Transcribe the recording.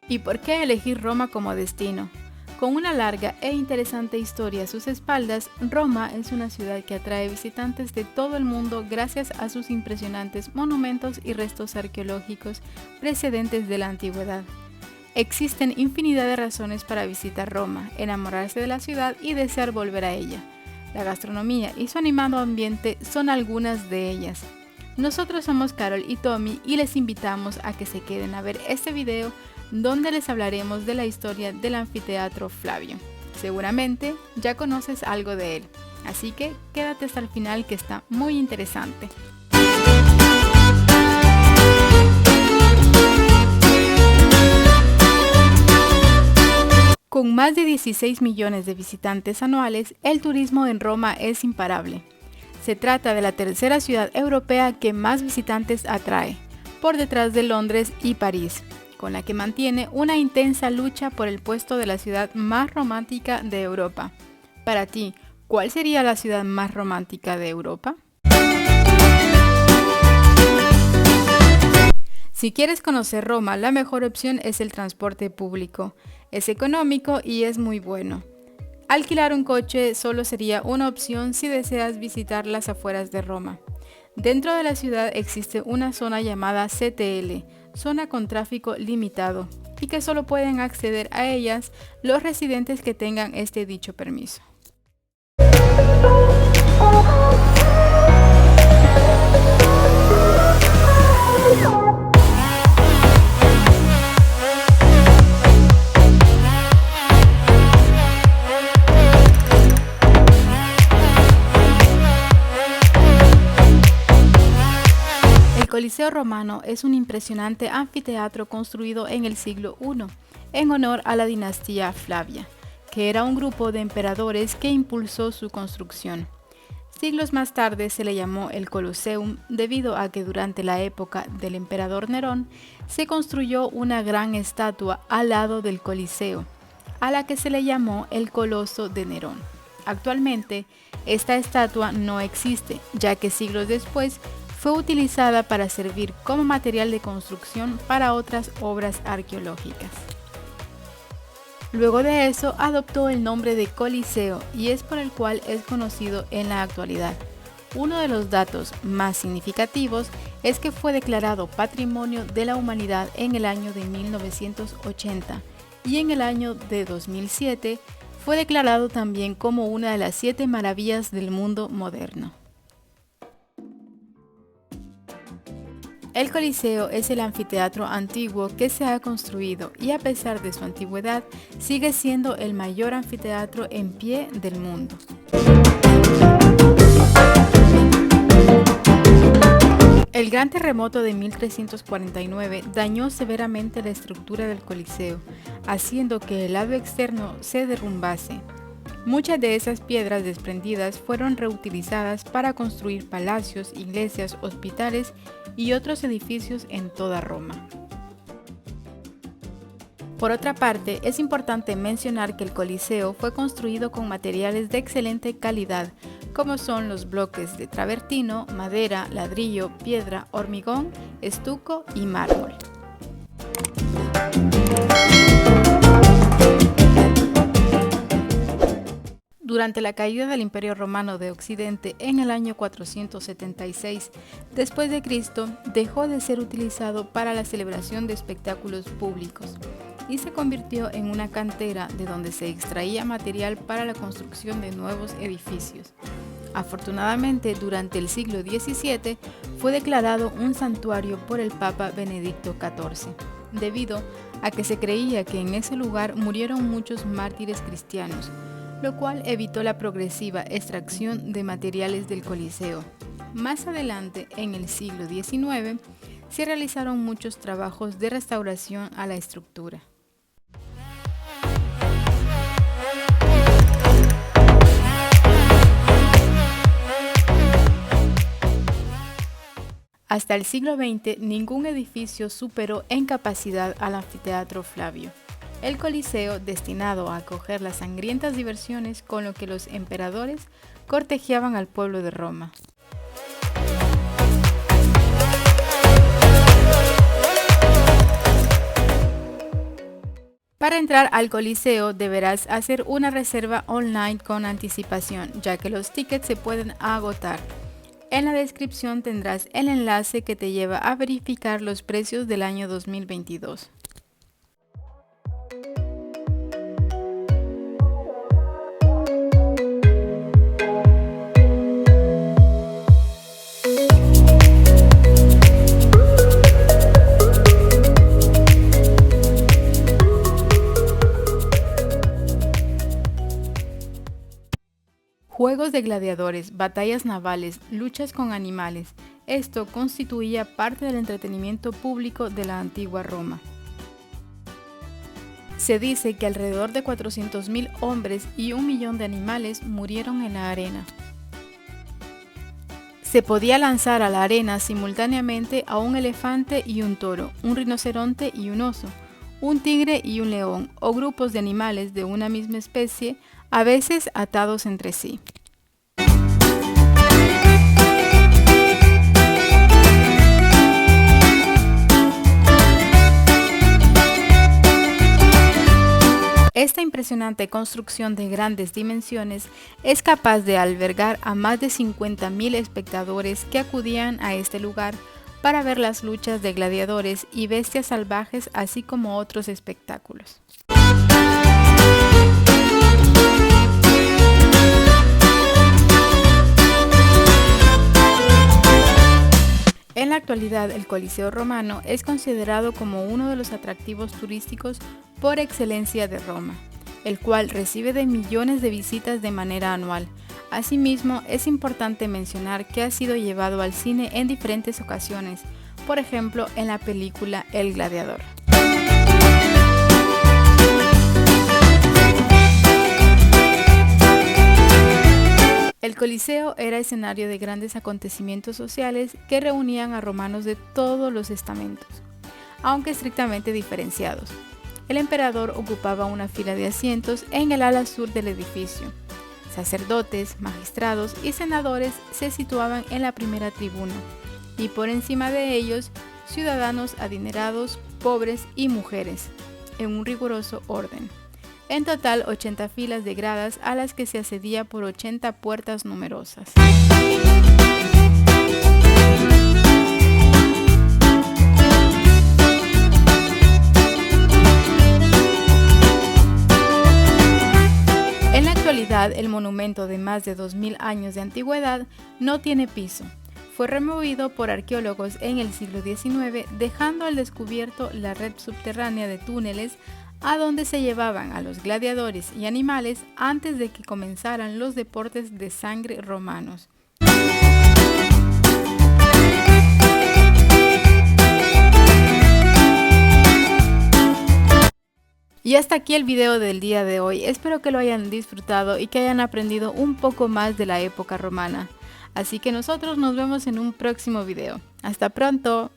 ¿Y por qué elegir Roma como destino? Con una larga e interesante historia a sus espaldas, Roma es una ciudad que atrae visitantes de todo el mundo gracias a sus impresionantes monumentos y restos arqueológicos precedentes de la antigüedad. Existen infinidad de razones para visitar Roma, enamorarse de la ciudad y desear volver a ella. La gastronomía y su animado ambiente son algunas de ellas. Nosotros somos Carol y Tommy y les invitamos a que se queden a ver este video donde les hablaremos de la historia del anfiteatro Flavio. Seguramente ya conoces algo de él, así que quédate hasta el final que está muy interesante. Con más de 16 millones de visitantes anuales, el turismo en Roma es imparable. Se trata de la tercera ciudad europea que más visitantes atrae, por detrás de Londres y París, con la que mantiene una intensa lucha por el puesto de la ciudad más romántica de Europa. Para ti, ¿cuál sería la ciudad más romántica de Europa? Si quieres conocer Roma, la mejor opción es el transporte público. Es económico y es muy bueno. Alquilar un coche solo sería una opción si deseas visitar las afueras de Roma. Dentro de la ciudad existe una zona llamada CTL, zona con tráfico limitado, y que solo pueden acceder a ellas los residentes que tengan este dicho permiso. El Coliseo romano es un impresionante anfiteatro construido en el siglo I, en honor a la dinastía Flavia, que era un grupo de emperadores que impulsó su construcción. Siglos más tarde se le llamó el Colosseum debido a que durante la época del emperador Nerón se construyó una gran estatua al lado del Coliseo, a la que se le llamó el Coloso de Nerón. Actualmente, esta estatua no existe, ya que siglos después fue utilizada para servir como material de construcción para otras obras arqueológicas. Luego de eso adoptó el nombre de Coliseo y es por el cual es conocido en la actualidad. Uno de los datos más significativos es que fue declarado Patrimonio de la Humanidad en el año de 1980 y en el año de 2007 fue declarado también como una de las 7 maravillas del mundo moderno. El Coliseo es el anfiteatro antiguo que se ha construido y a pesar de su antigüedad sigue siendo el mayor anfiteatro en pie del mundo. El gran terremoto de 1349 dañó severamente la estructura del Coliseo, haciendo que el lado externo se derrumbase. Muchas de esas piedras desprendidas fueron reutilizadas para construir palacios, iglesias, hospitales y otros edificios en toda Roma. Por otra parte, es importante mencionar que el Coliseo fue construido con materiales de excelente calidad, como son los bloques de travertino, madera, ladrillo, piedra, hormigón, estuco y mármol. Durante la caída del Imperio Romano de Occidente en el año 476 después de Cristo, dejó de ser utilizado para la celebración de espectáculos públicos y se convirtió en una cantera de donde se extraía material para la construcción de nuevos edificios. Afortunadamente, durante el siglo XVII fue declarado un santuario por el Papa Benedicto XIV, debido a que se creía que en ese lugar murieron muchos mártires cristianos, lo cual evitó la progresiva extracción de materiales del Coliseo. Más adelante, en el siglo XIX, se realizaron muchos trabajos de restauración a la estructura. Hasta el siglo XX, ningún edificio superó en capacidad al anfiteatro Flavio. El Coliseo, destinado a acoger las sangrientas diversiones con lo que los emperadores cortejaban al pueblo de Roma. Para entrar al Coliseo deberás hacer una reserva online con anticipación, ya que los tickets se pueden agotar. En la descripción tendrás el enlace que te lleva a verificar los precios del año 2022. Juegos de gladiadores, batallas navales, luchas con animales. Esto constituía parte del entretenimiento público de la antigua Roma. Se dice que alrededor de 400.000 hombres y 1 millón de animales murieron en la arena. Se podía lanzar a la arena simultáneamente a un elefante y un toro, un rinoceronte y un oso, un tigre y un león, o grupos de animales de una misma especie, a veces atados entre sí. Esta impresionante construcción de grandes dimensiones es capaz de albergar a más de 50.000 espectadores que acudían a este lugar para ver las luchas de gladiadores y bestias salvajes, así como otros espectáculos. En la actualidad, el Coliseo Romano es considerado como uno de los atractivos turísticos por excelencia de Roma, el cual recibe de millones de visitas de manera anual. Asimismo, es importante mencionar que ha sido llevado al cine en diferentes ocasiones, por ejemplo, en la película El Gladiador. El Coliseo era escenario de grandes acontecimientos sociales que reunían a romanos de todos los estamentos, aunque estrictamente diferenciados. El emperador ocupaba una fila de asientos en el ala sur del edificio. Sacerdotes, magistrados y senadores se situaban en la primera tribuna, y por encima de ellos, ciudadanos adinerados, pobres y mujeres, en un riguroso orden. En total, 80 filas de gradas a las que se accedía por 80 puertas numerosas. En la actualidad, el monumento de más de 2.000 años de antigüedad no tiene piso. Fue removido por arqueólogos en el siglo XIX, dejando al descubierto la red subterránea de túneles a donde se llevaban a los gladiadores y animales antes de que comenzaran los deportes de sangre romanos. Y hasta aquí el video del día de hoy. Espero que lo hayan disfrutado y que hayan aprendido un poco más de la época romana. Así que nosotros nos vemos en un próximo video. ¡Hasta pronto!